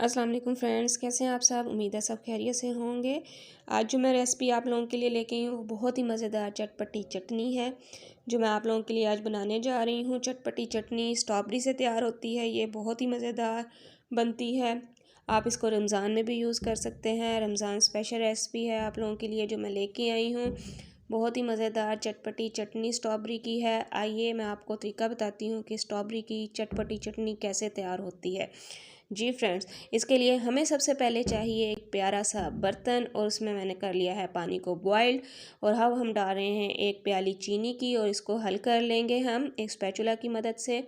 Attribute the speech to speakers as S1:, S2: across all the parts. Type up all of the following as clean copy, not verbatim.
S1: अस्सलाम वालेकुम फ्रेंड्स, कैसे हैं आप सब। उम्मीद है सब खैरियत से होंगे। आज जो मैं रेसिपी आप लोगों के लिए लेके आई हूँ वो बहुत ही मज़ेदार चटपटी चटनी है जो मैं आप लोगों के लिए आज बनाने जा रही हूँ। चटपटी चटनी स्ट्रॉबेरी से तैयार होती है। ये बहुत ही मज़ेदार बनती है। आप इसको रमज़ान में भी यूज़ कर सकते हैं। रमज़ान स्पेशल रेसिपी है आप लोगों के लिए जो मैं लेके आई हूँ। बहुत ही मज़ेदार चटपटी चटनी स्ट्रॉबेरी की है। आइए मैं आपको तरीका बताती हूँ कि स्ट्रॉबेरी की चटपटी चटनी कैसे तैयार होती है। जी फ्रेंड्स, इसके लिए हमें सबसे पहले चाहिए एक प्यारा सा बर्तन और उसमें मैंने कर लिया है पानी को बॉइल्ड। और अब हम डाल रहे हैं एक प्याली चीनी की और इसको हल कर लेंगे हम एक स्पैचुला की मदद से।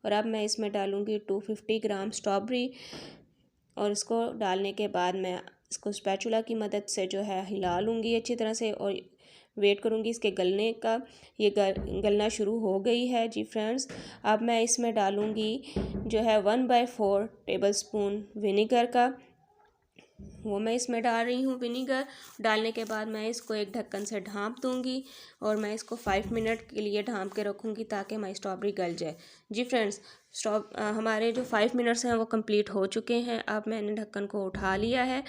S1: और अब मैं इसमें डालूँगी 250 ग्राम स्ट्रॉबेरी और इसको डालने के बाद मैं इसको स्पैचुला की मदद से जो है हिला लूँगी अच्छी तरह से और वेट करूँगी इसके गलने का। ये गलना शुरू हो गई है जी फ्रेंड्स। अब मैं इसमें डालूँगी जो है 1/4 टेबलस्पून विनेगर का, वो मैं इसमें डाल रही हूँ। विनेगर डालने के बाद मैं इसको एक ढक्कन से ढाँप दूँगी और मैं इसको 5 मिनट के लिए ढाँप के रखूँगी ताकि हमारी स्ट्रॉबेरी गल जाए। जी फ्रेंड्स, हमारे जो 5 मिनट्स हैं वो कंप्लीट हो चुके हैं। अब मैंने ढक्कन को उठा लिया है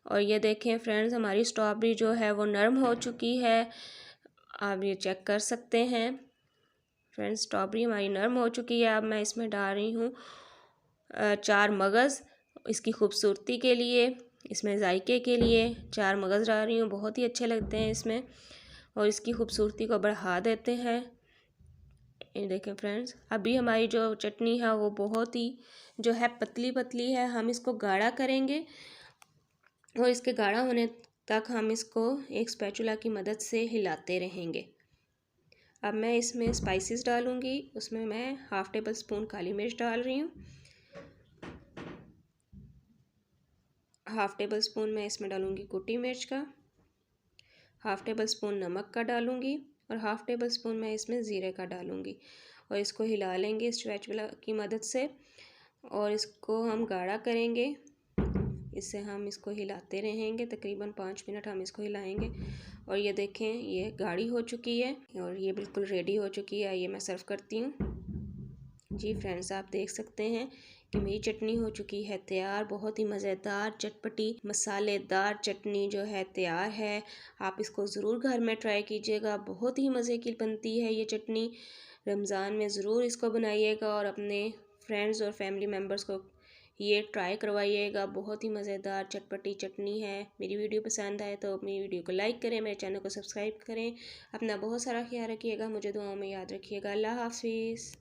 S1: और ये देखें फ्रेंड्स, हमारी स्ट्रॉबेरी जो है वो नरम हो चुकी है। आप ये चेक कर सकते हैं फ्रेंड्स, स्ट्रॉबेरी हमारी नरम हो चुकी है। अब मैं इसमें डाल रही हूँ 4 मगज़ इसकी खूबसूरती के लिए, इसमें जायके के लिए 4 मगज़ डाल रही हूँ। बहुत ही अच्छे लगते हैं इसमें और इसकी खूबसूरती को बढ़ा देते हैं। ये देखें फ्रेंड्स, अभी हमारी जो चटनी है वो बहुत ही जो है पतली पतली है। हम इसको गाढ़ा करेंगे और इसके गाढ़ा होने तक हम इसको एक स्पैचुला की मदद से हिलाते रहेंगे। अब मैं इसमें स्पाइसेस डालूँगी। उसमें मैं हाफ़ टेबल स्पून काली मिर्च डाल रही हूँ। हाफ़ टेबल स्पून मैं इसमें डालूँगी कुटी मिर्च का। हाफ़ टेबल स्पून नमक का डालूँगी और हाफ़ टेबल स्पून मैं इसमें ज़ीरे का डालूँगी और इसको हिला लेंगे स्पैचुला की मदद से और इसको हम गाढ़ा करेंगे। इससे हम इसको हिलाते रहेंगे, तकरीबन 5 मिनट हम इसको हिलाएंगे। और ये देखें, ये गाढ़ी हो चुकी है और ये बिल्कुल रेडी हो चुकी है। ये मैं सर्व करती हूँ। जी फ्रेंड्स, आप देख सकते हैं कि मेरी चटनी हो चुकी है तैयार। बहुत ही मज़ेदार चटपटी मसालेदार चटनी जो है तैयार है। आप इसको ज़रूर घर में ट्राई कीजिएगा, बहुत ही मज़े की बनती है ये चटनी। रमज़ान में ज़रूर इसको बनाइएगा और अपने फ्रेंड्स और फैमिली मेम्बर्स को ये ट्राई करवाइएगा। बहुत ही मज़ेदार चटपटी चटनी है। मेरी वीडियो पसंद आए तो अपनी वीडियो को लाइक करें, मेरे चैनल को सब्सक्राइब करें। अपना बहुत सारा ख्याल रखिएगा, मुझे दुआओं में याद रखिएगा। अल्लाह हाफिज़।